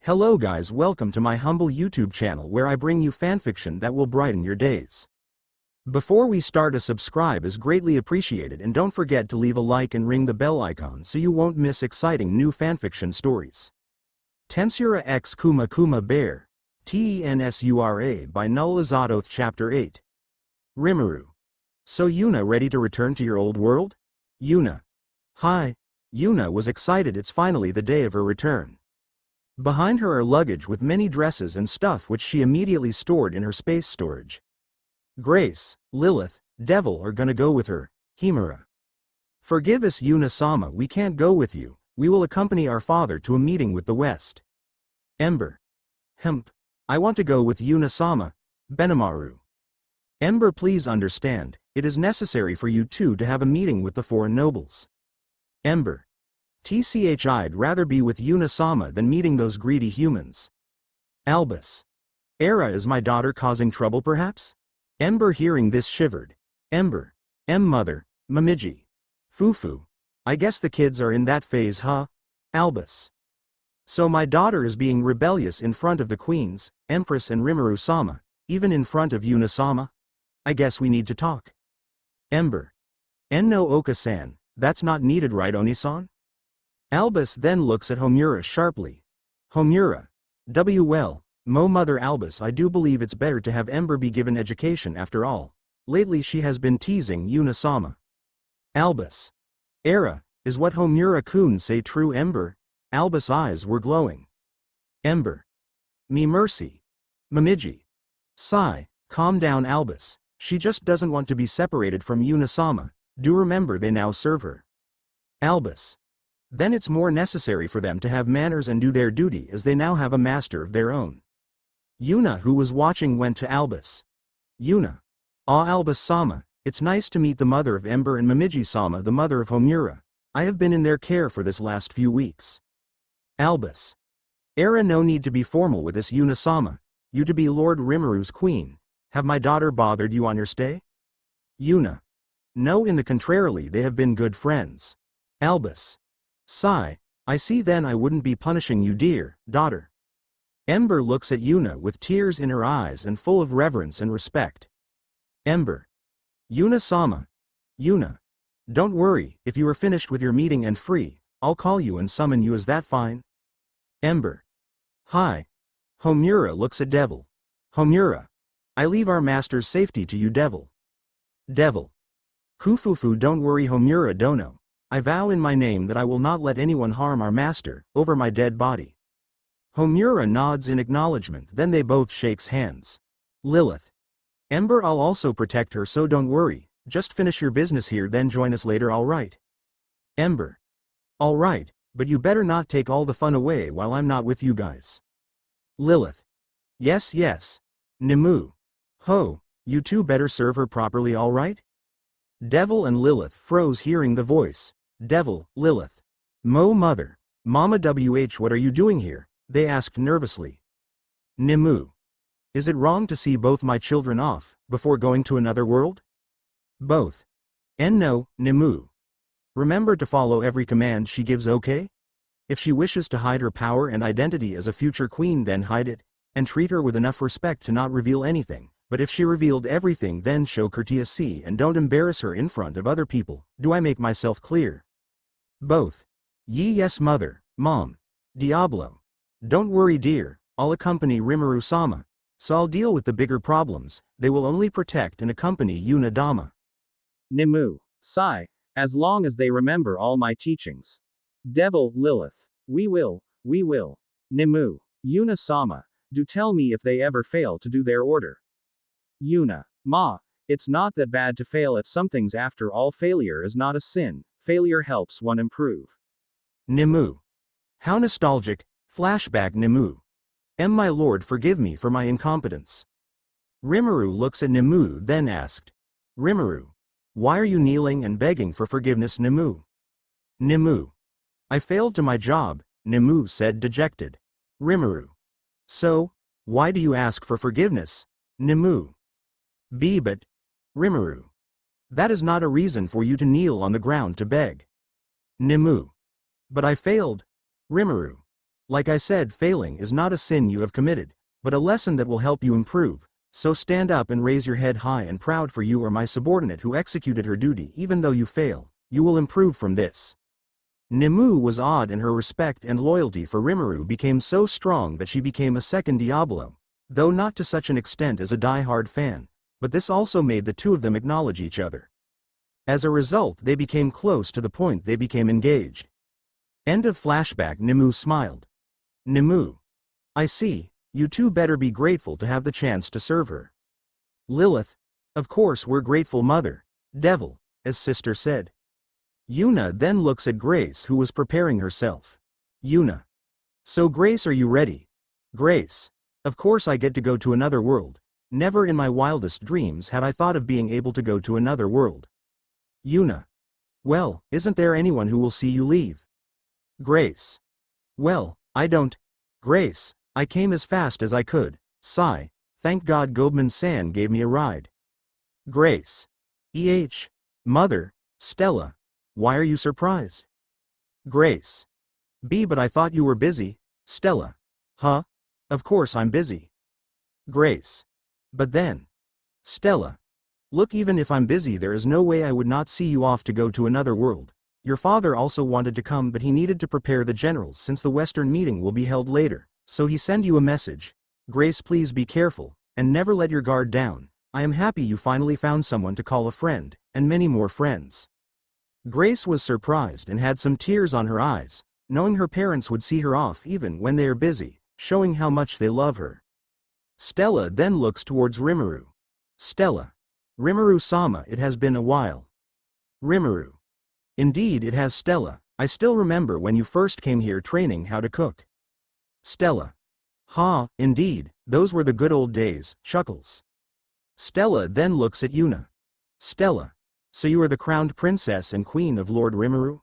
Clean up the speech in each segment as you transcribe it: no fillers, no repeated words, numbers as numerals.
Hello guys, welcome to my humble YouTube channel where I bring you fanfiction that will brighten your days. Before we start, a subscribe is greatly appreciated, and don't forget to leave a like and ring the bell icon so you won't miss exciting new fanfiction stories. Tensura x Kuma Kuma Bear, Tensura by NullAzatoth Chapter 8. Rimuru. So Yuna ready to return to your old world? Yuna. Hi. Yuna was excited, it's finally the day of her return. Behind her are luggage with many dresses and stuff which she immediately stored in her space storage. Grace, Lilith, Devil are gonna go with her, Himura. Forgive us Yuna-sama, we can't go with you, we will accompany our father to a meeting with the West. Ember. Hemp. I want to go with Yuna-sama, Benimaru. Ember, please understand, it is necessary for you two to have a meeting with the foreign nobles. Ember. I'd rather be with Yuna-sama than meeting those greedy humans. Albus. Era, is my daughter causing trouble perhaps? Ember, hearing this, shivered. Ember. Mother, Mamiji. Fufu. I guess the kids are in that phase, huh? Albus. So my daughter is being rebellious in front of the queens, Empress and Rimuru-sama, even in front of Yuna-sama? I guess we need to talk. Ember. No Oka-san, that's not needed, right Oni-san? Albus then looks at Homura sharply. Homura. Well, Mother Albus, I do believe it's better to have Ember be given education after all. Lately she has been teasing Yuna-sama. Albus. Era, is what Homura-kun say true Ember? Albus' eyes were glowing. Ember. Me mercy. Mamiji. Sigh, calm down Albus, she just doesn't want to be separated from Yuna-sama, do remember they now serve her. Albus. Then it's more necessary for them to have manners and do their duty as they now have a master of their own. Yuna, who was watching, went to Albus. Yuna. Ah Albus-sama, it's nice to meet the mother of Ember and Mamiji-sama, the mother of Homura. I have been in their care for this last few weeks. Albus. Era, no need to be formal with this Yuna-sama, you to be Lord Rimuru's queen. Have my daughter bothered you on your stay? Yuna. No, in the contrarily, they have been good friends. Albus. Sigh, I see, then I wouldn't be punishing you, dear daughter. Ember looks at Yuna with tears in her eyes and full of reverence and respect. Ember. Yuna-sama. Yuna. Don't worry, if you are finished with your meeting and free, I'll call you and summon you, is that fine? Ember. Hi. Homura looks at Devil. Homura. I leave our master's safety to you, Devil. Devil. Kufufu, don't worry Homura dono. I vow in my name that I will not let anyone harm our master, over my dead body. Homura nods in acknowledgement, then they both shakes hands. Lilith. Ember, I'll also protect her, so don't worry, just finish your business here then join us later, alright? Ember. Alright, but you better not take all the fun away while I'm not with you guys. Lilith. Yes. Nimu. Ho, you two better serve her properly, alright? Devil and Lilith froze hearing the voice. Devil, Lilith. Mother. Mama what are you doing here? They asked nervously. Nimu. Is it wrong to see both my children off, before going to another world? Both. No, Nimu. Remember to follow every command she gives, okay? If she wishes to hide her power and identity as a future queen, then hide it, and treat her with enough respect to not reveal anything. But if she revealed everything, then show courtesy and don't embarrass her in front of other people. Do I make myself clear? Both. Yes mother, mom. Diablo. Don't worry dear, I'll accompany Rimuru-sama. So I'll deal with the bigger problems, they will only protect and accompany Yuna-dama. Nimu. Sigh, as long as they remember all my teachings. Devil, Lilith. We will. Nimu. Yuna-sama. Do tell me if they ever fail to do their order. Yuna. Ma, it's not that bad to fail at some things, after all failure is not a sin, failure helps one improve. Nimu. How nostalgic, flashback Nimu. My lord, forgive me for my incompetence. Rimuru looks at Nimu then asked. Rimuru. Why are you kneeling and begging for forgiveness, Nimu? Nimu. I failed to my job, Nimu said dejected. Rimuru. So, why do you ask for forgiveness, Nimu? But, Rimuru. That is not a reason for you to kneel on the ground to beg. Nimu. But I failed. Rimuru. Like I said, failing is not a sin you have committed, but a lesson that will help you improve, so stand up and raise your head high and proud, for you are my subordinate who executed her duty. Even though you fail, you will improve from this. Nimue was awed, and her respect and loyalty for Rimuru became so strong that she became a second Diablo, though not to such an extent as a die-hard fan, but this also made the two of them acknowledge each other. As a result, they became close to the point they became engaged. End of flashback. Nimue smiled. Nimue. I see, you two better be grateful to have the chance to serve her. Lilith. Of course we're grateful, Mother. Devil, as sister said. Yuna then looks at Grace, who was preparing herself. Yuna. So Grace, are you ready? Grace. Of course I get to go to another world. Never in my wildest dreams had I thought of being able to go to another world. Yuna. Well, isn't there anyone who will see you leave? Grace. Well, I don't. Grace. I came as fast as I could. Sigh. Thank God Gobman-san gave me a ride. Grace. Mother. Stella. Why are you surprised? Grace. But I thought you were busy. Stella. Huh? Of course I'm busy. Grace. But then. Stella. Look, even if I'm busy, there is no way I would not see you off to go to another world. Your father also wanted to come, but he needed to prepare the generals since the Western meeting will be held later, so he sent you a message. Grace, please be careful, and never let your guard down. I am happy you finally found someone to call a friend, and many more friends. Grace was surprised and had some tears on her eyes, knowing her parents would see her off even when they are busy, showing how much they love her. Stella then looks towards Rimuru. Stella. Rimuru-sama, it has been a while. Rimuru. Indeed it has, Stella. I still remember when you first came here training how to cook. Stella. Indeed, those were the good old days, chuckles. Stella then looks at Yuna. Stella. So you are the crowned princess and queen of Lord Rimuru?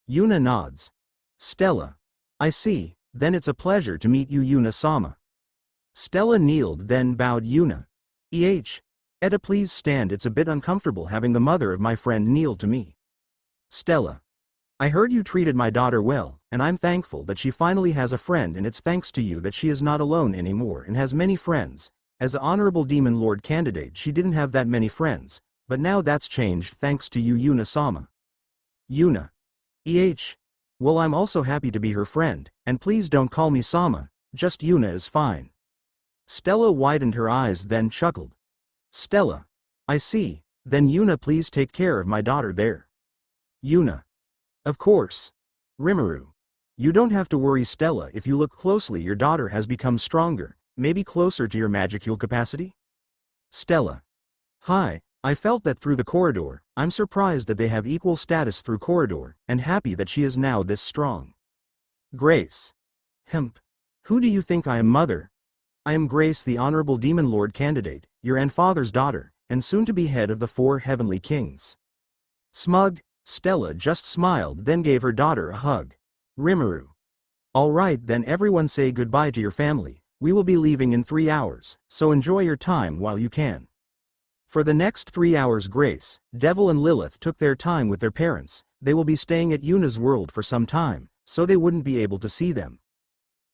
Yuna nods. Stella. I see, then it's a pleasure to meet you, Yuna-sama. Stella kneeled then bowed. Yuna. Etta, please stand, it's a bit uncomfortable having the mother of my friend kneel to me. Stella. I heard you treated my daughter well, and I'm thankful that she finally has a friend, and it's thanks to you that she is not alone anymore and has many friends. As an honorable demon lord candidate she didn't have that many friends, but now that's changed thanks to you, Yuna-sama. Yuna. Well, I'm also happy to be her friend, and please don't call me Sama, just Yuna is fine. Stella widened her eyes then chuckled. Stella. I see, then Yuna, please take care of my daughter there. Yuna. Of course. Rimuru. You don't have to worry, Stella, if you look closely your daughter has become stronger, maybe closer to your magical capacity? Stella. Hi, I felt that through the corridor. I'm surprised that they have equal status through corridor, and happy that she is now this strong. Grace. Who do you think I am, mother? I am Grace, the honorable demon lord candidate, your and father's daughter, and soon to be head of the 4 heavenly kings. Smug. Stella just smiled then gave her daughter a hug. Rimuru. All right then, everyone say goodbye to your family. We will be leaving in 3 hours, so enjoy your time while you can. For the next 3 hours Grace, Devil and Lilith took their time with their parents. They will be staying at Yuna's world for some time, so they wouldn't be able to see them.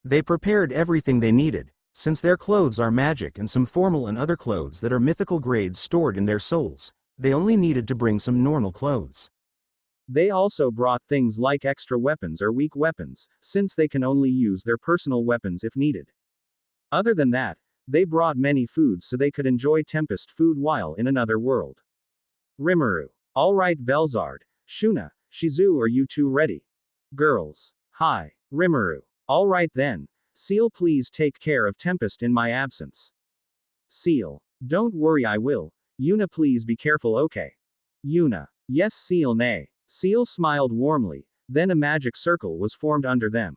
They prepared everything they needed, since their clothes are magic and some formal and other clothes that are mythical grades stored in their souls. They only needed to bring some normal clothes. They also brought things like extra weapons or weak weapons, since they can only use their personal weapons if needed. Other than that, they brought many foods so they could enjoy Tempest food while in another world. Rimuru. Alright Velzard, Shuna, Shizu, are you two ready? Girls. Hi. Rimuru. Alright then. Seal, please take care of Tempest in my absence. Seal. Don't worry, I will. Yuna, please be careful, okay? Yuna. Yes, Seal. Nay. Seal smiled warmly, then a magic circle was formed under them.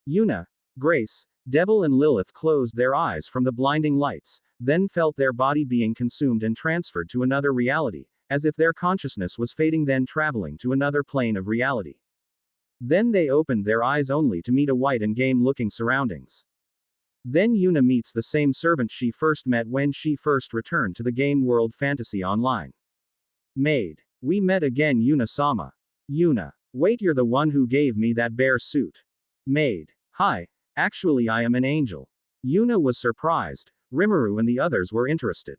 Yuna, Grace, Devil and Lilith closed their eyes from the blinding lights, then felt their body being consumed and transferred to another reality, as if their consciousness was fading, then traveling to another plane of reality. Then they opened their eyes only to meet a white and game-looking surroundings. Then Yuna meets the same servant she first met when she first returned to the game world Fantasy Online. Maid. We met again, Yuna-sama. Yuna. Wait, you're the one who gave me that bear suit. Maid. Hi, actually I am an angel. Yuna was surprised. Rimuru and the others were interested.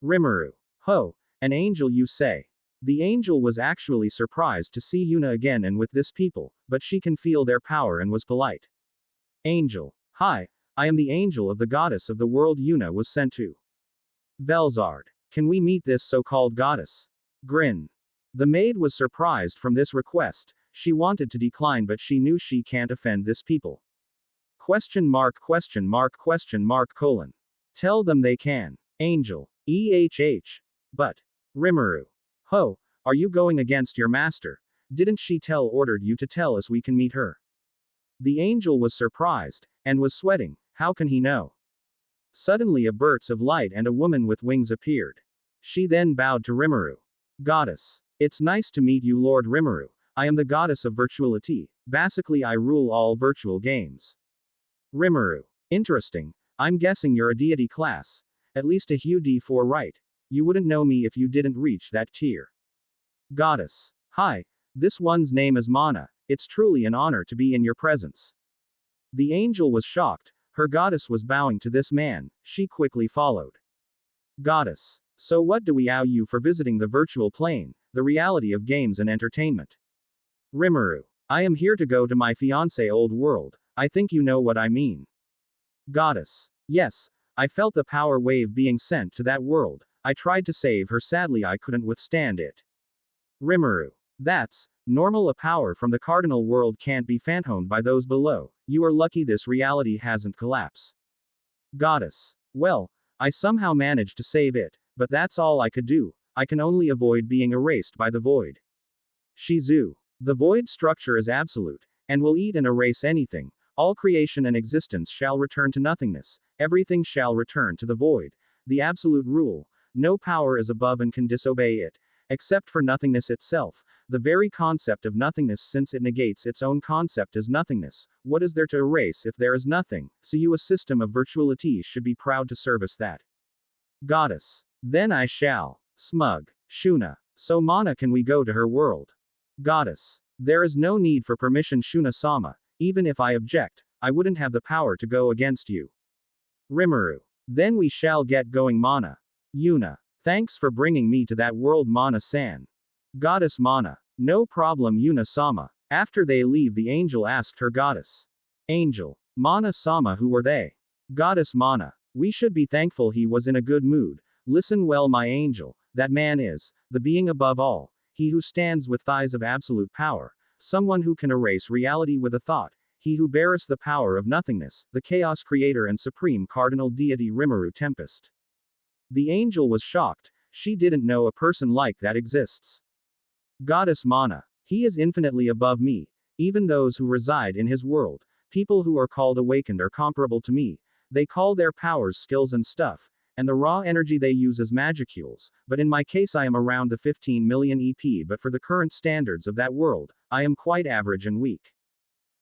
Rimuru. Ho, an angel you say. The angel was actually surprised to see Yuna again and with this people, but she can feel their power and was polite. Angel. Hi, I am the angel of the goddess of the world Yuna was sent to. Velzard. Can we meet this so-called goddess? Grin. The maid was surprised from this request. She wanted to decline but she knew she can't offend this people. Question mark question mark question mark colon. Tell them they can. Angel. But. Rimuru. Ho, are you going against your master? Didn't she ordered you to tell us we can meet her? The angel was surprised, and was sweating. How can he know? Suddenly a burst of light and a woman with wings appeared. She then bowed to Rimuru. Goddess. It's nice to meet you Lord Rimuru. I am the goddess of virtuality. Basically I rule all virtual games. Rimuru. Interesting. I'm guessing you're a deity class. At least a Hue D4 right. You wouldn't know me if you didn't reach that tier. Goddess. Hi. This one's name is Mana. It's truly an honor to be in your presence. The angel was shocked. Her goddess was bowing to this man. She quickly followed. Goddess. So what do we owe you for visiting the virtual plane, the reality of games and entertainment? Rimuru. I am here to go to my fiancé old world. I think you know what I mean. Goddess. Yes. I felt the power wave being sent to that world. I tried to save her, sadly I couldn't withstand it. Rimuru. That's normal. A power from the cardinal world can't be phantomed by those below. You are lucky this reality hasn't collapsed. Goddess. Well, I somehow managed to save it, but that's all I could do. I can only avoid being erased by the void. Shizu. The void structure is absolute, and will eat and erase anything. All creation and existence shall return to nothingness. Everything shall return to the void. The absolute rule. No power is above and can disobey it. Except for nothingness itself. The very concept of nothingness, since it negates its own concept as nothingness. What is there to erase if there is nothing? So you, a system of virtuality, should be proud to service that. Goddess. Then I shall. Smug. Shuna. So Mana, can we go to her world? Goddess. There is no need for permission Shuna-sama. Even if I object, I wouldn't have the power to go against you. Rimuru. Then we shall get going Mana. Yuna. Thanks for bringing me to that world Mana-san. Goddess Mana. No problem Yuna-sama. After they leave, the angel asked her goddess. Angel. Mana-sama, who were they? Goddess Mana. We should be thankful he was in a good mood. Listen well my angel. That man is the being above all. He who stands with thighs of absolute power. Someone who can erase reality with a thought. He who bears the power of nothingness. The chaos creator and supreme cardinal deity Rimuru Tempest. The angel was shocked. She didn't know a person like that exists. Goddess Mana. He is infinitely above me. Even those who reside in his world. People who are called awakened are comparable to me. They call their powers skills and stuff. And the raw energy they use as magicules. But in my case I am around the 15 million EP, but for the current standards of that world, I am quite average and weak.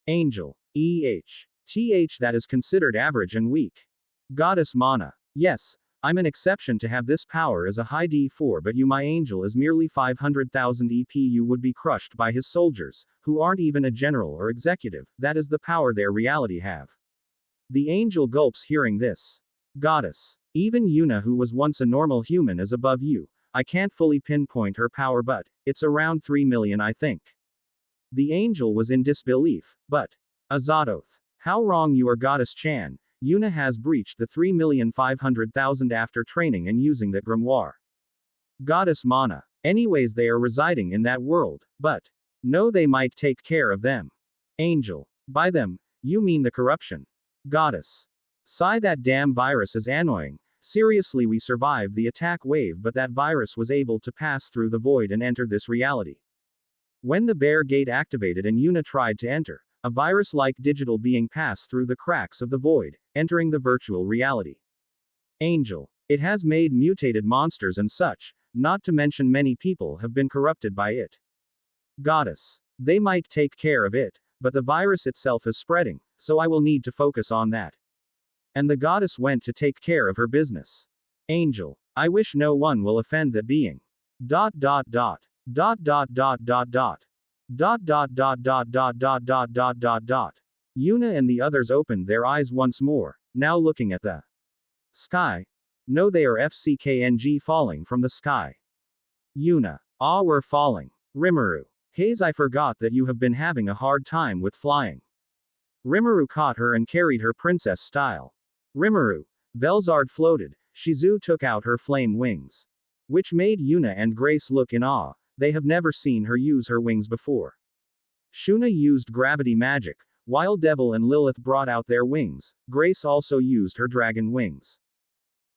Angel. That is considered average and weak. Goddess Mana. Yes. I'm an exception to have this power as a high D4, but you, my angel, is merely 500,000 EP. You would be crushed by his soldiers, who aren't even a general or executive. That is the power their reality have. The angel gulps hearing this. Goddess. Even Yuna, who was once a normal human, is above you. I can't fully pinpoint her power, but it's around 3 million, I think. The angel was in disbelief. But Azatoth. How wrong you are, Goddess Chan. Yuna has breached the 3,500,000 after training and using that grimoire. Goddess Mana. Anyways, they are residing in that world, but no, they might take care of them. Angel. By them, you mean the corruption. Goddess. Sigh, that damn virus is annoying. Seriously, we survived the attack wave, but that virus was able to pass through the void and enter this reality. When the bear gate activated and Yuna tried to enter, a virus-like digital being passed through the cracks of the void, entering the virtual reality. Angel. It has made mutated monsters and such, not to mention many people have been corrupted by it. Goddess. They might take care of it, but the virus itself is spreading, so I will need to focus on that. And the goddess went to take care of her business. Angel. I wish no one will offend that being. Dot dot dot. Dot dot dot dot dot. Dot dot dot dot dot dot dot dot dot dot. Yuna and the others opened their eyes once more, now looking at the sky. No, they are FCKNG falling from the sky. Yuna. Ah, we're falling. Rimuru. Haze, I forgot that you have been having a hard time with flying. Rimuru caught her and carried her princess style. Rimuru. Velzard floated. Shizu took out her flame wings. Which made Yuna and Grace look in awe. They have never seen her use her wings before. Shuna used gravity magic, while Devil and Lilith brought out their wings. Grace also used her dragon wings.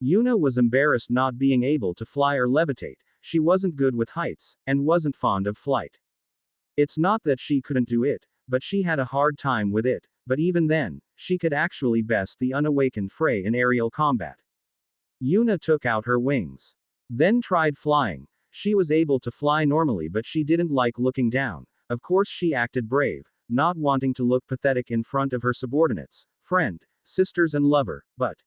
Yuna was embarrassed not being able to fly or levitate. She wasn't good with heights, and wasn't fond of flight. It's not that she couldn't do it, but she had a hard time with it, but even then, she could actually best the unawakened Frey in aerial combat. Yuna took out her wings. Then tried flying. She was able to fly normally, but she didn't like looking down. Of course she acted brave, not wanting to look pathetic in front of her subordinates, friend, sisters and lover, but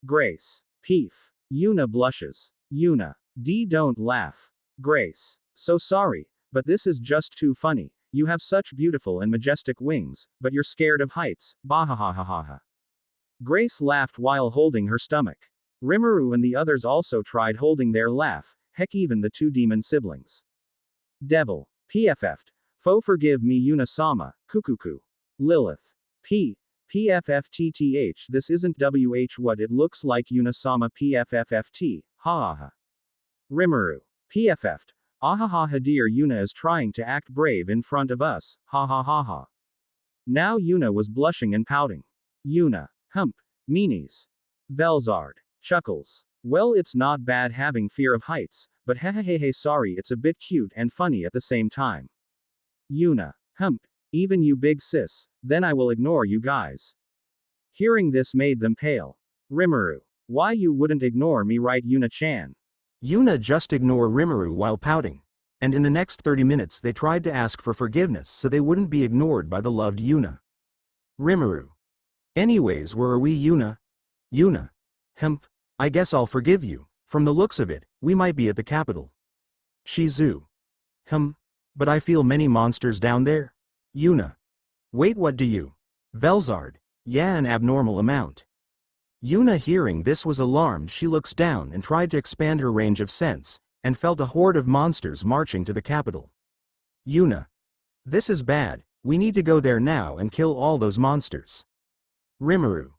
Grace. Peef. Yuna blushes. Yuna. D, don't laugh. Grace. So sorry, but this is just too funny. You have such beautiful and majestic wings, but you're scared of heights. Bahahahaha. Grace laughed while holding her stomach. Rimuru and the others also tried holding their laugh, heck, even the two demon siblings. Devil. PFF'd. Fo, forgive me, Yuna-sama. Kukuku. Lilith. PFFTTH, this isn't WH what it looks like, Yuna-sama. PFFFT, ha ha ha. Rimuru. PFF'd. Ahaha, dear Yuna is trying to act brave in front of us, ha ha ha ha. Now Yuna was blushing and pouting. Yuna. Hump. Meanies. Velzard. Chuckles. Well, it's not bad having fear of heights, but hehehehe, sorry, it's a bit cute and funny at the same time. Yuna. Hump. Even you, big sis, then I will ignore you guys. Hearing this made them pale. Rimuru. Why you wouldn't ignore me, right, Yuna-chan? Yuna just ignored Rimuru while pouting. And in the next 30 minutes they tried to ask for forgiveness so they wouldn't be ignored by the loved Yuna. Rimuru. Anyways, where are we, Yuna? Yuna. Hemp. I guess I'll forgive you. From the looks of it, we might be at the capital. Shizu. But I feel many monsters down there. Yuna. Wait, what do you? Velzard. Yeah, an abnormal amount. Yuna, hearing this, was alarmed. She looks down and tried to expand her range of sense, and felt a horde of monsters marching to the capital. Yuna. This is bad, we need to go there now and kill all those monsters. Rimuru.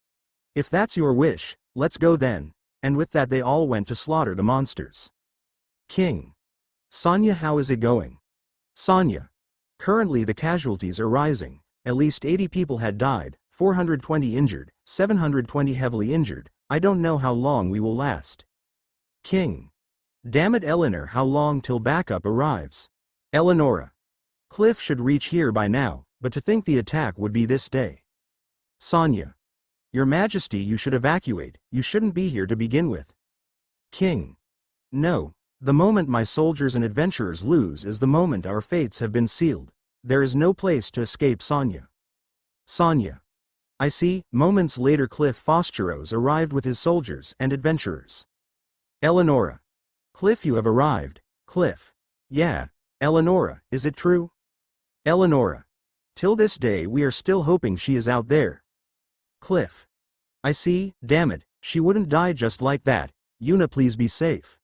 If that's your wish, let's go then, and with that they all went to slaughter the monsters. King. Sonya, how is it going? Sonya. Currently the casualties are rising, at least 80 people had died, 420 injured, 720 heavily injured, I don't know how long we will last. King. Damn it, Eleanor, how long till backup arrives? Eleonora. Cliff should reach here by now, but to think the attack would be this day. Sonya. Your Majesty, you should evacuate, you shouldn't be here to begin with. King. No. The moment my soldiers and adventurers lose is the moment our fates have been sealed. There is no place to escape, Sonya. Sonya. I see. Moments later, Cliff Fosteros arrived with his soldiers and adventurers. Eleonora. Cliff, you have arrived. Cliff. Yeah. Eleonora, is it true? Eleonora. Till this day we are still hoping she is out there. Cliff. I see. Damn it, she wouldn't die just like that. Yuna, please be safe.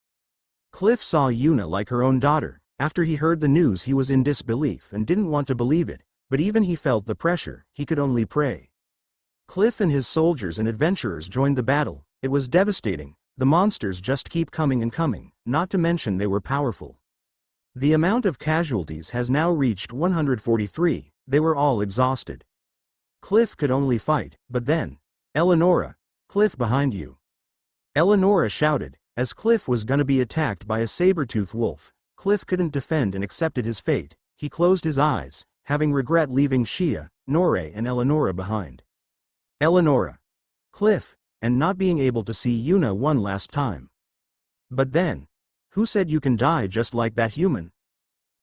Cliff saw Yuna like her own daughter. After he heard the news he was in disbelief and didn't want to believe it, but even he felt the pressure, he could only pray. Cliff and his soldiers and adventurers joined the battle. It was devastating. The monsters just keep coming and coming, not to mention they were powerful. The amount of casualties has now reached 143, they were all exhausted. Cliff could only fight, but then, Eleonora, Cliff behind you. Eleonora shouted, as Cliff was gonna be attacked by a saber-toothed wolf. Cliff couldn't defend and accepted his fate. He closed his eyes, having regret leaving Shia, Norei and Eleonora behind. Eleonora. Cliff, and not being able to see Yuna one last time. But then, who said you can die just like that, human?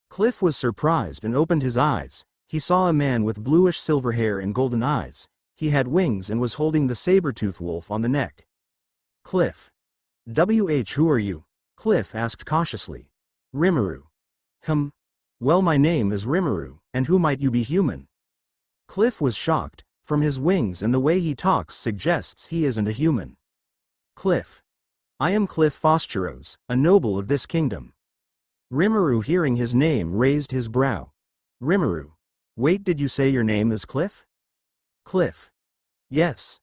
Cliff was surprised and opened his eyes. He saw a man with bluish silver hair and golden eyes. He had wings and was holding the saber-toothed wolf on the neck. Cliff. Who are you? Cliff asked cautiously. Rimuru. Well, my name is Rimuru, and who might you be, human? Cliff was shocked, from his wings and the way he talks suggests he isn't a human. Cliff. I am Cliff Fosteros, a noble of this kingdom. Rimuru, hearing his name, raised his brow. Rimuru. Wait, did you say your name is Cliff? Cliff. Yes.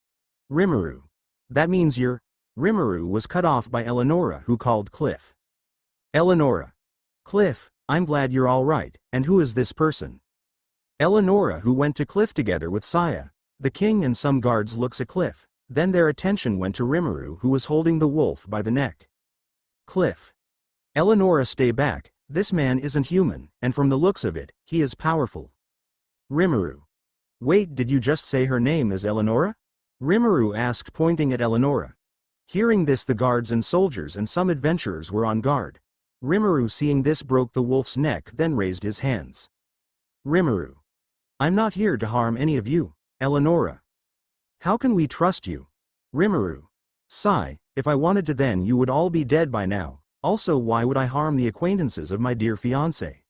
Rimuru. That means you're... Rimuru was cut off by Eleonora, who called Cliff. Eleonora. Cliff, I'm glad you're all right, and who is this person? Eleonora, who went to Cliff together with Saya. The king and some guards looks at Cliff, then their attention went to Rimuru, who was holding the wolf by the neck. Cliff. Eleonora, stay back, this man isn't human, and from the looks of it, he is powerful. Rimuru. Wait, did you just say her name is Eleonora? Rimuru asked, pointing at Eleonora. Hearing this, the guards and soldiers and some adventurers were on guard. Rimuru, seeing this, broke the wolf's neck, then raised his hands. Rimuru. I'm not here to harm any of you, Eleonora. How can we trust you? Rimuru. Sigh, if I wanted to, then you would all be dead by now. Also, why would I harm the acquaintances of my dear fiancé?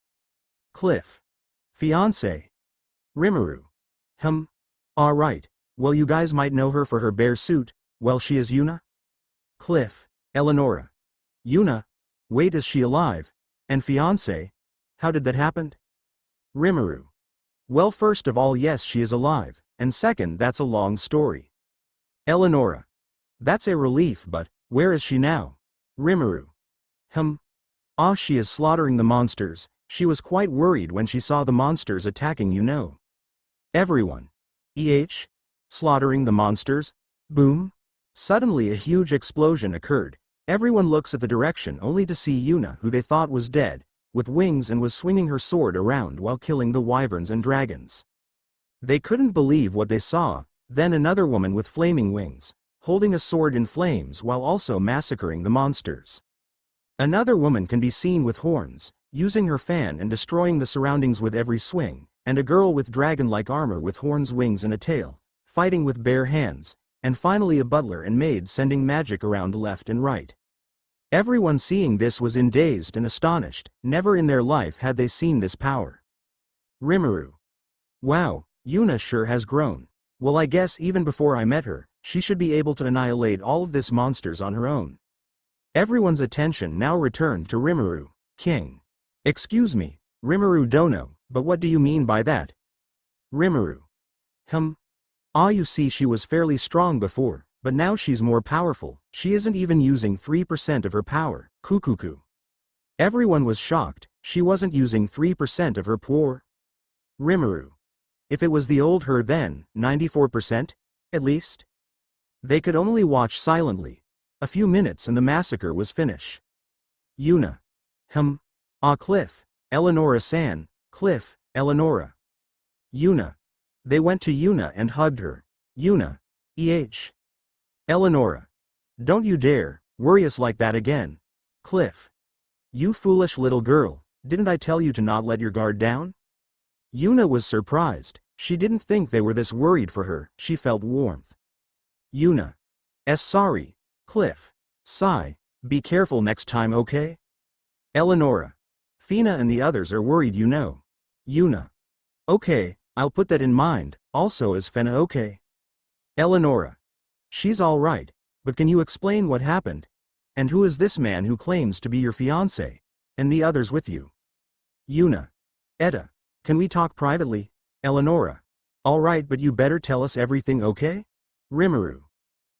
Cliff. Fiancé. Rimuru. Alright, well, you guys might know her for her bear suit. Well, she is Yuna? Cliff. Eleonora. Yuna? Wait, is she alive? And fiancé? How did that happen? Rimuru. Well, first of all, yes, she is alive, and second, that's a long story. Eleonora. That's a relief, but where is she now? Rimuru. She is slaughtering the monsters. She was quite worried when she saw the monsters attacking, you know. Everyone. Slaughtering the monsters? Boom. Suddenly a huge explosion occurred. Everyone looks at the direction only to see Yuna, who they thought was dead, with wings, and was swinging her sword around while killing the wyverns and dragons. They couldn't believe what they saw. Then another woman with flaming wings, holding a sword in flames while also massacring the monsters. Another woman can be seen with horns, using her fan and destroying the surroundings with every swing, and a girl with dragon-like armor with horns, wings and a tail, fighting with bare hands, and finally a butler and maid sending magic around left and right. Everyone seeing this was dazed and astonished. Never in their life had they seen this power. Rimuru. Wow, Yuna sure has grown. Well, I guess even before I met her, she should be able to annihilate all of these monsters on her own. Everyone's attention now returned to Rimuru. King. Excuse me, Rimuru Dono, but what do you mean by that? Rimuru. You see, she was fairly strong before, but now she's more powerful. She isn't even using 3% of her power. Kukuku. Everyone was shocked. She wasn't using 3% of her power. Rimuru. If it was the old her, then 94%? At least? They could only watch silently. A few minutes and the massacre was finished. Yuna. Cliff. Eleonora-san. Cliff. Eleonora. Yuna. They went to Yuna and hugged her. Yuna. Eleonora. Don't you dare worry us like that again. Cliff. You foolish little girl, didn't I tell you to not let your guard down? Yuna was surprised. She didn't think they were this worried for her. She felt warmth. Yuna. Sorry. Cliff. Sigh. Be careful next time, okay? Eleonora. Fina and the others are worried, you know. Yuna. Okay, I'll put that in mind. Also, is Fena okay? Eleonora. She's all right, but can you explain what happened? And who is this man who claims to be your fiancé, and the others with you? Yuna. Etta. Can we talk privately? Eleonora. All right, but you better tell us everything, okay? Rimuru.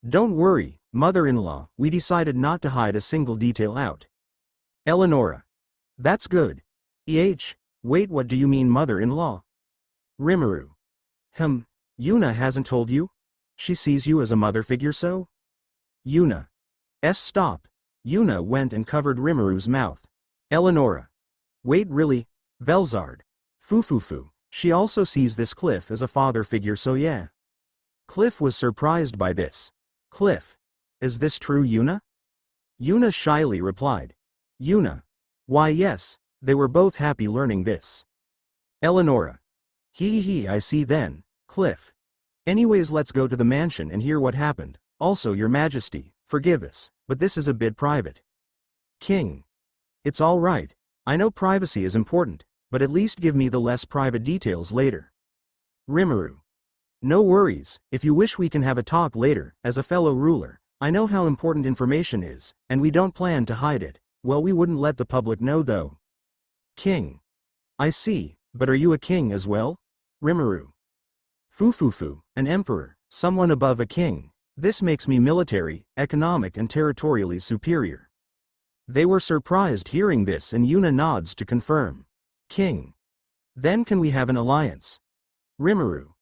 Don't worry, mother-in-law, we decided not to hide a single detail out. Eleonora. That's good. Wait, what do you mean, mother-in-law? Rimuru. Yuna hasn't told you? She sees you as a mother figure, so? Yuna. Stop. Yuna went and covered Rimuru's mouth. Eleonora. Wait, really? Velzard. Fufufu. She also sees this Cliff as a father figure, so yeah. Cliff was surprised by this. Cliff. Is this true, Yuna? Yuna shyly replied. Yuna. Why, yes. They were both happy learning this. Eleonora. I see then. Cliff. Anyways, let's go to the mansion and hear what happened. Also, your majesty, forgive us, but this is a bit private. King. It's all right. I know privacy is important, but at least give me the less private details later. Rimuru. No worries, if you wish we can have a talk later, as a fellow ruler. I know how important information is, and we don't plan to hide it. Well, we wouldn't let the public know though. King. I see, but are you a king as well? Rimuru. Fufufu, an emperor, someone above a king. This makes me military, economic and territorially superior. They were surprised hearing this and Yuna nods to confirm. King. Then can we have an alliance? Rimuru.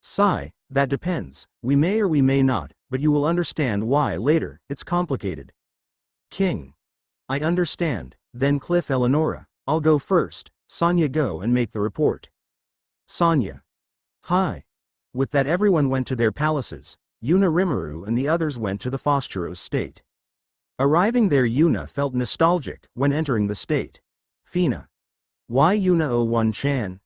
Sigh, that depends, we may or we may not, but you will understand why later, it's complicated. King. I understand, then Cliff Eleonora, I'll go first, Sonia go and make the report. Sonia. Hi. With that everyone went to their palaces, Yuna Rimuru and the others went to the Fosteros state. Arriving there Yuna felt nostalgic when entering the state. Fina. Why Yuna 01-chan?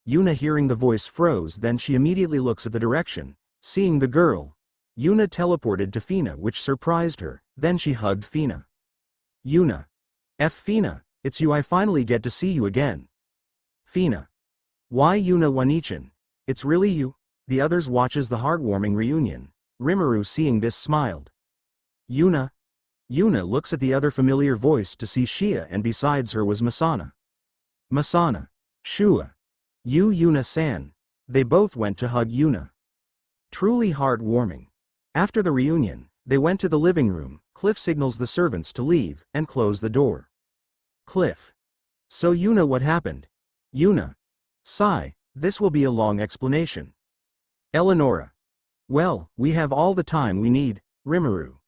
Yuna hearing the voice froze, then she immediately looks at the direction, seeing the girl. Yuna teleported to Fina, which surprised her, then she hugged Fina. Yuna. Fina, it's you, I finally get to see you again. Fina. Why Yuna Wanichan? It's really you? The others watches the heartwarming reunion. Rimuru seeing this smiled. Yuna. Yuna looks at the other familiar voice to see Shia, and besides her was Masana. Masana. Shua. You Yuna-san. They both went to hug Yuna. Truly heartwarming. After the reunion, they went to the living room. Cliff signals the servants to leave, and close the door. Cliff. So Yuna, what happened? Yuna. Sigh, this will be a long explanation. Eleonora. Well, we have all the time we need, Rimuru.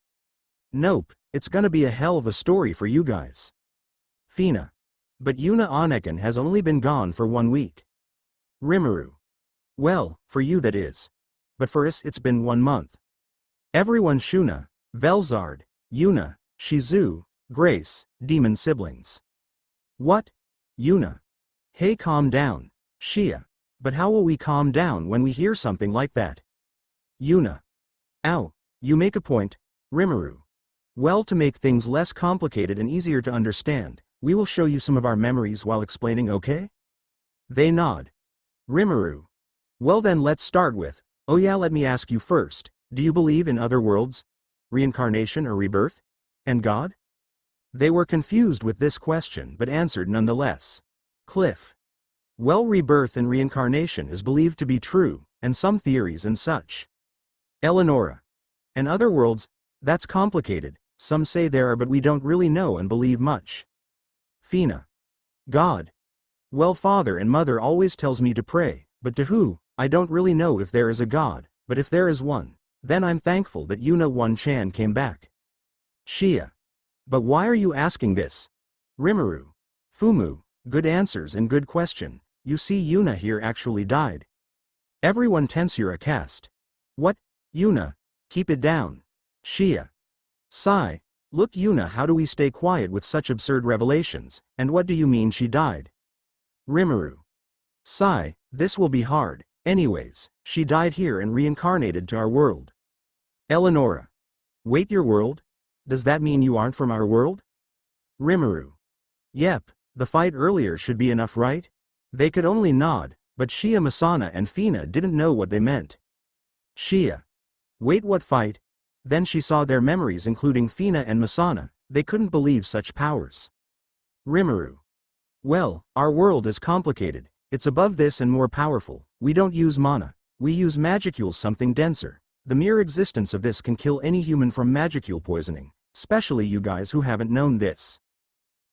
Nope, it's gonna be a hell of a story for you guys. Fina. But Yuna Oneken has only been gone for 1 week. Rimuru. Well, for you that is. But for us it's been 1 month. Everyone Shuna, Velzard, Yuna, Shizu, Grace, demon siblings. What? Yuna. Hey, calm down, Shia. But how will we calm down when we hear something like that? Yuna. Ow, you make a point, Rimuru. Well, to make things less complicated and easier to understand, we will show you some of our memories while explaining, okay? They nod. Rimuru. Well then let's start with, oh yeah, let me ask you first, do you believe in other worlds? Reincarnation or rebirth? And God? They were confused with this question but answered nonetheless. Cliff. Well, rebirth and reincarnation is believed to be true, and some theories and such. Eleonora. And other worlds? That's complicated, some say there are but we don't really know and believe much. Fina. God. Well, father and mother always tells me to pray, but to who? I don't really know if there is a God, but if there is one, then I'm thankful that Yuna 1-chan came back. Shia. But why are you asking this? Rimuru. Fumu. Good answers and good question. You see, Yuna here actually died. Everyone Tensura cast. What? Yuna. Keep it down. Shia. Sigh. Look Yuna, how do we stay quiet with such absurd revelations, and what do you mean she died? Rimuru. Sigh, this will be hard, anyways, she died here and reincarnated to our world. Eleonora. Wait, your world? Does that mean you aren't from our world? Rimuru. Yep, the fight earlier should be enough, right? They could only nod, but Shia, Masana and Fina didn't know what they meant. Shia. Wait, what fight? Then she saw their memories including Fina and Masana, they couldn't believe such powers. Rimuru. Well, our world is complicated, it's above this and more powerful, we don't use mana, we use magicules, something denser. The mere existence of this can kill any human from magicule poisoning, especially you guys who haven't known this.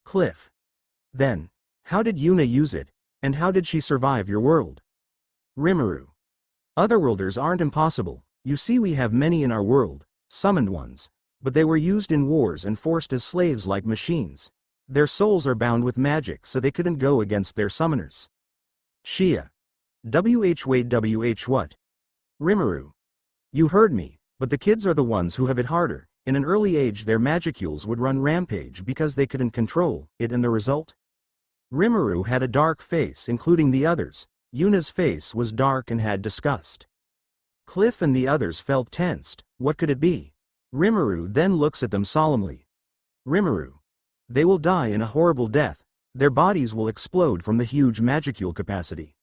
Cliff. Then, how did Yuna use it, and how did she survive your world? Rimuru. Otherworlders aren't impossible, you see we have many in our world, summoned ones, but they were used in wars and forced as slaves like machines. Their souls are bound with magic so they couldn't go against their summoners. Shia. Wait, what? Rimuru. You heard me, but the kids are the ones who have it harder. In an early age their magicules would run rampage because they couldn't control it, and the result? Rimuru had a dark face including the others. Yuna's face was dark and had disgust. Cliff and the others felt tensed. What could it be? Rimuru then looks at them solemnly. Rimuru. They will die in a horrible death. Their bodies will explode from the huge magicule capacity.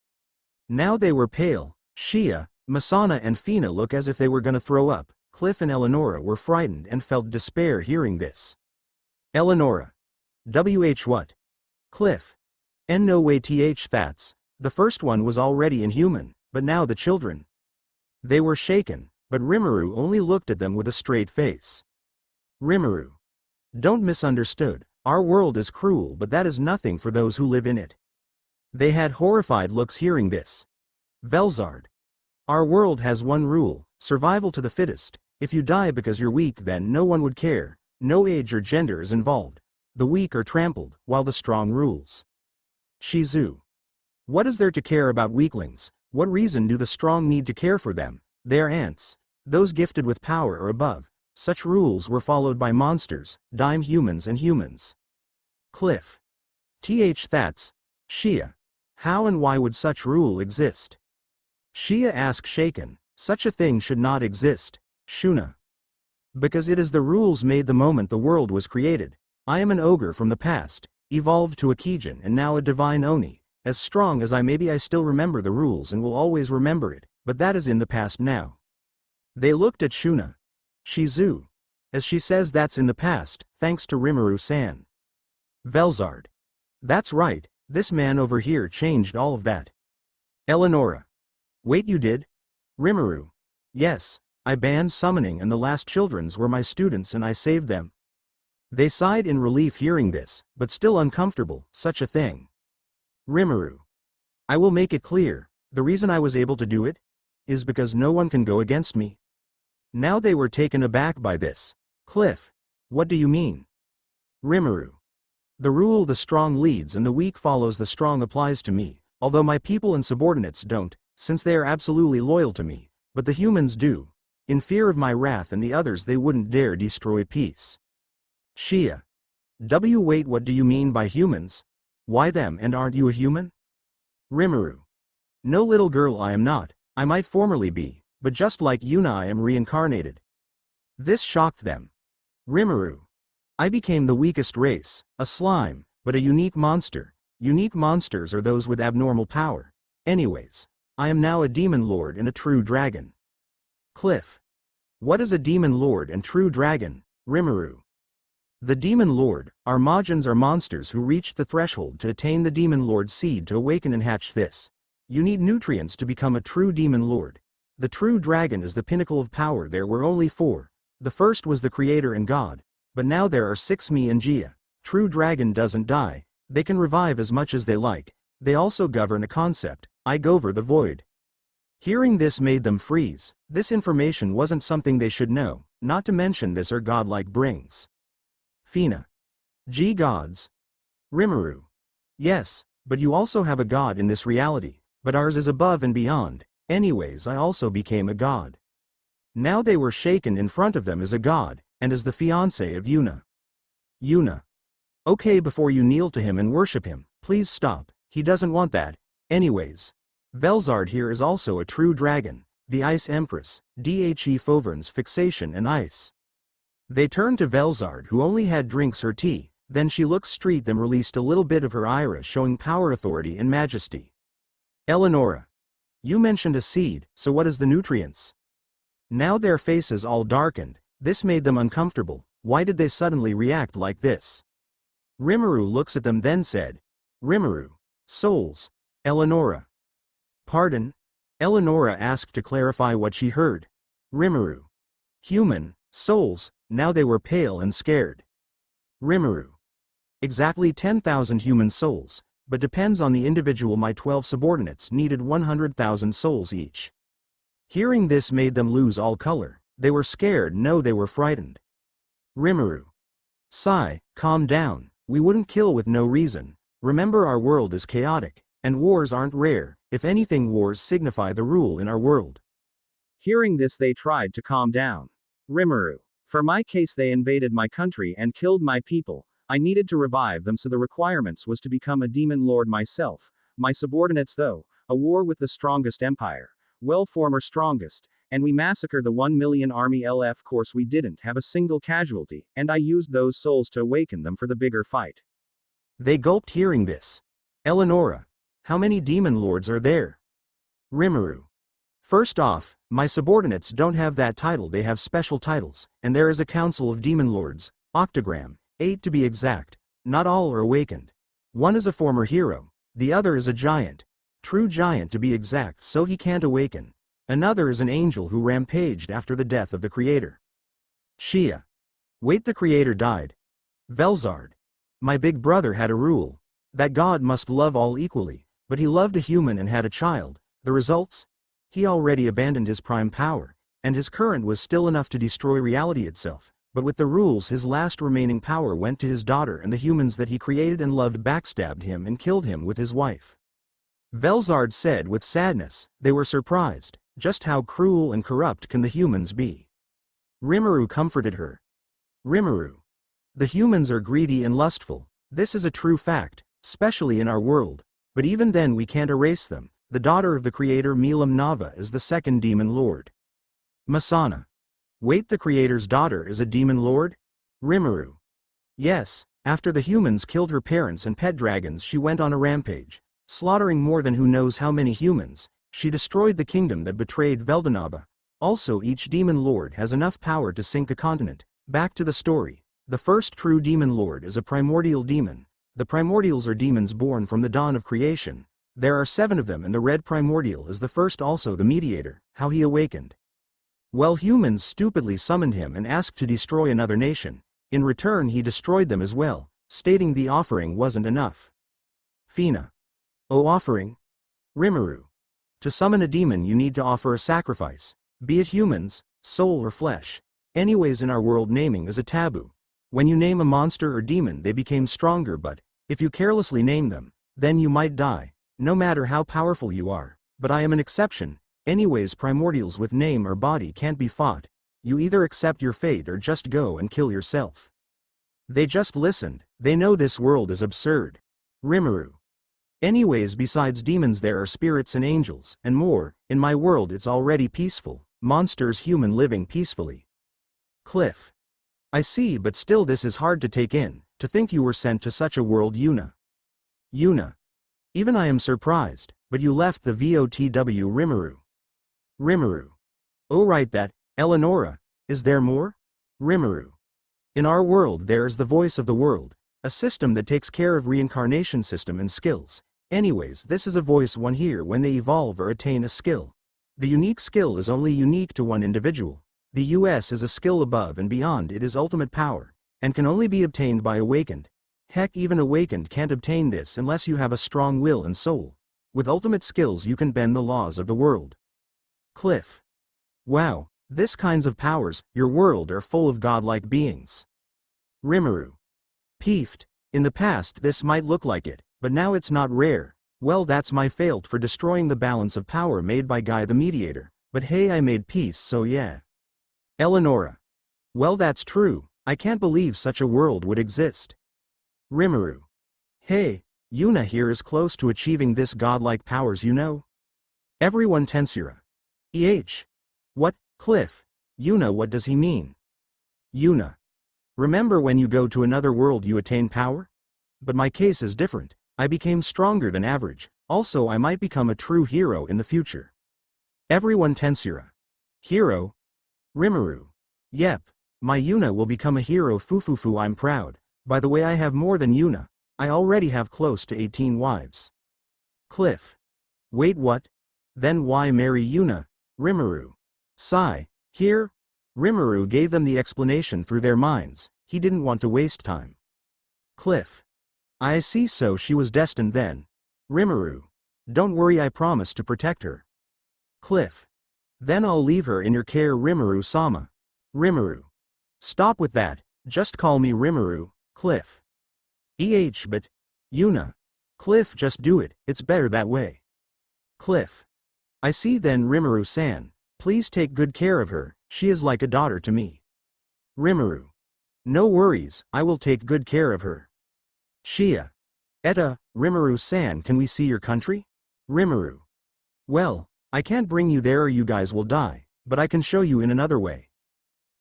Now they were pale, Shia, Masana and Fina look as if they were gonna throw up. Cliff and Eleonora were frightened and felt despair hearing this. Eleonora. What? Cliff. No way that's. The first one was already inhuman, but now the children. They were shaken, but Rimuru only looked at them with a straight face. Rimuru. Don't misunderstood, our world is cruel but that is nothing for those who live in it. They had horrified looks hearing this. Velzard. Our world has one rule, survival to the fittest. If you die because you're weak then no one would care, no age or gender is involved. The weak are trampled, while the strong rules. Shizu. What is there to care about weaklings? What reason do the strong need to care for them? They are ants. Those gifted with power or above. Such rules were followed by monsters, dime humans and humans. Cliff. That's. Shia. How and why would such rule exist? Shia asked shaken, such a thing should not exist. Shuna. Because it is the rules made the moment the world was created. I am an ogre from the past, evolved to a Kijin and now a divine Oni. As strong as I may be I still remember the rules and will always remember it, but that is in the past now. They looked at Shuna. Shizu. As she says that's in the past, thanks to Rimuru-san. Velzard. That's right, this man over here changed all of that. Eleonora. Wait, you did? Rimuru. Yes, I banned summoning and the last children's were my students and I saved them. They sighed in relief hearing this, but still uncomfortable, such a thing. Rimuru. I will make it clear, the reason I was able to do it is because no one can go against me. Now they were taken aback by this. Cliff. What do you mean? Rimuru. The rule the strong leads and the weak follows the strong applies to me, although my people and subordinates don't, since they are absolutely loyal to me, but the humans do. In fear of my wrath and the others they wouldn't dare destroy peace. Shia. Wait, what do you mean by humans? Why them and aren't you a human? Rimuru. No little girl I am not, I might formerly be, but just like Yuna I am reincarnated. This shocked them. Rimuru. I became the weakest race, a slime, but a unique monster. Unique monsters are those with abnormal power. Anyways, I am now a demon lord and a true dragon. Cliff. What is a demon lord and true dragon? Rimuru. The demon lord, our Majins are monsters who reached the threshold to attain the demon lord seed to awaken and hatch this. You need nutrients to become a true demon lord. The true dragon is the pinnacle of power. There were only 4. The first was the creator and god, but now there are 6 me and Gia. True dragon doesn't die, they can revive as much as they like. They also govern a concept, I govern the void. Hearing this made them freeze. This information wasn't something they should know, not to mention this are godlike brings. Fina. Gods. Rimuru. Yes, but you also have a god in this reality, but ours is above and beyond. Anyways, I also became a god. Now they were shaken in front of them as a god, and as the fiancé of Yuna. Yuna. Okay, before you kneel to him and worship him, please stop, he doesn't want that. Anyways. Velzard here is also a true dragon, the Ice Empress, Dhe Fovern's fixation and ice. They turned to Velzard who only had drinks her tea, then she looked straight them released a little bit of her ira showing power, authority and majesty. Eleonora. You mentioned a seed, so what is the nutrients? Now their faces all darkened, this made them uncomfortable, why did they suddenly react like this? Rimuru looks at them then said. Rimuru. Souls. Eleonora. Pardon? Eleonora asked to clarify what she heard. Rimuru. Human, souls, now they were pale and scared. Rimuru. Exactly 10,000 human souls, but depends on the individual. My 12 subordinates needed 100,000 souls each. Hearing this made them lose all color, they were scared, no they were frightened. Rimuru. Sigh, calm down, we wouldn't kill with no reason, remember our world is chaotic, and wars aren't rare, if anything wars signify the rule in our world. Hearing this they tried to calm down. Rimuru. For my case they invaded my country and killed my people, I needed to revive them so the requirements was to become a demon lord myself, my subordinates though, a war with the strongest empire, well former strongest, and we massacred the 1 million army LF course we didn't have a single casualty, and I used those souls to awaken them for the bigger fight. They gulped hearing this. Eleonora. How many demon lords are there? Rimuru. First off, my subordinates don't have that title, they have special titles, and there is a council of demon lords, octogram, 8 to be exact. Not all are awakened. One is a former hero, the other is a giant. True giant to be exact, so he can't awaken. Another is an angel who rampaged after the death of the creator. Shia. Wait, the creator died. Velzard. My big brother had a rule. That God must love all equally, but he loved a human and had a child. The results? He already abandoned his prime power, and his current was still enough to destroy reality itself, but with the rules his last remaining power went to his daughter, and the humans that he created and loved backstabbed him and killed him with his wife. Velzard said with sadness. They were surprised. Just how cruel and corrupt can the humans be? Rimuru comforted her. Rimuru. The humans are greedy and lustful. This is a true fact, especially in our world. But even then we can't erase them. The daughter of the creator Milam Nava is the second demon lord. Masana. Wait, the creator's daughter is a demon lord? Rimuru. Yes, after the humans killed her parents and pet dragons, she went on a rampage, slaughtering more than who knows how many humans. She destroyed the kingdom that betrayed Veldanava. Also, each demon lord has enough power to sink a continent. Back to the story. The first true demon lord is a primordial demon. The primordials are demons born from the dawn of creation. There are 7 of them, and the red primordial is the first, also the mediator. How he awakened? Well, humans stupidly summoned him and asked to destroy another nation. In return he destroyed them as well, stating the offering wasn't enough. Fina. Oh, offering? Rimuru. To summon a demon you need to offer a sacrifice, be it humans, soul or flesh. Anyways, in our world naming is a taboo. When you name a monster or demon they became stronger, but if you carelessly name them, then you might die, no matter how powerful you are. But I am an exception. Anyways, primordials with name or body can't be fought. You either accept your fate or just go and kill yourself. They just listened. They know this world is absurd. Rimuru. Anyways, besides demons there are spirits and angels, and more. In my world it's already peaceful. Monsters, human living peacefully. Cliff. I see, but still this is hard to take in. To think you were sent to such a world, Yuna. Yuna. Even I am surprised, but you left the VOTW. Rimuru. Rimuru. Oh right, that, Eleonora. Is there more? Rimuru. In our world there is the voice of the world, a system that takes care of reincarnation system and skills. Anyways, this is a voice one hear when they evolve or attain a skill. The unique skill is only unique to one individual. The US is a skill above and beyond. It is ultimate power, and can only be obtained by awakened. Heck, even awakened can't obtain this unless you have a strong will and soul. With ultimate skills you can bend the laws of the world. Cliff. Wow, this kinds of powers, your world are full of godlike beings. Rimuru. Peeved. In the past this might look like it, but now it's not rare. Well, that's my fault for destroying the balance of power made by Guy the mediator, but hey, I made peace, so yeah. Eleonora. Well, that's true. I can't believe such a world would exist. Rimuru. Hey, Yuna here is close to achieving this godlike powers, you know. Everyone. Tensura. What? Cliff. Yuna, what does he mean? Yuna. Remember when you go to another world you attain power? But my case is different. I became stronger than average. Also, I might become a true hero in the future. Everyone. Tensura. Hero? Rimuru. Yep. My Yuna will become a hero. Fufufu, I'm proud. By the way, I have more than Yuna. I already have close to 18 wives. Cliff. Wait, what? Then why marry Yuna? Rimuru. Sigh. Here? Rimuru gave them the explanation through their minds. He didn't want to waste time. Cliff. I see, so she was destined then. Rimuru. Don't worry, I promise to protect her. Cliff. Then I'll leave her in your care. Rimuru-sama. Rimuru. Stop with that, just call me Rimuru. Cliff. But, Yuna. Cliff, just do it, it's better that way. Cliff. I see then. Rimuru-san, please take good care of her, she is like a daughter to me. Rimuru. No worries, I will take good care of her. Shia. Rimuru-san, can we see your country? Rimuru. Well, I can't bring you there or you guys will die, but I can show you in another way.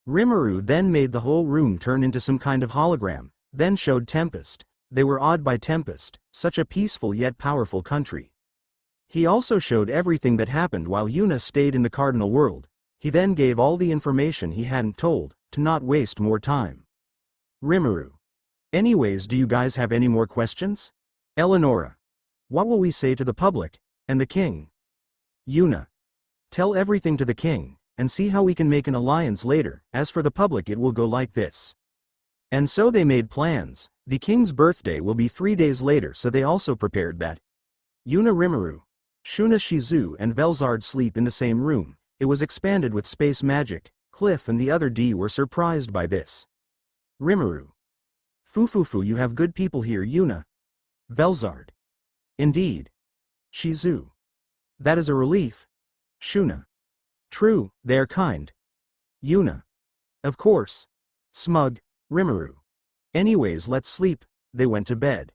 Rimuru then made the whole room turn into some kind of hologram, then showed Tempest. They were awed by Tempest, such a peaceful yet powerful country. He also showed everything that happened while Yuna stayed in the Cardinal World. He then gave all the information he hadn't told, to not waste more time. Rimuru. Anyways, do you guys have any more questions? Eleonora. What will we say to the public, and the king? Yuna. Tell everything to the king, and see how we can make an alliance later. As for the public, it will go like this. And so they made plans. The king's birthday will be 3 days later, so they also prepared that. Yuna, Rimuru, Shuna, Shizu and Velzard sleep in the same room. It was expanded with space magic. Cliff and the other D were surprised by this. Rimuru. Fufufu, you have good people here. Yuna. Velzard. Indeed. Shizu. That is a relief. Shuna. True, they are kind. Yuna. Of course. Smug. Rimuru. Anyways, let's sleep. They went to bed.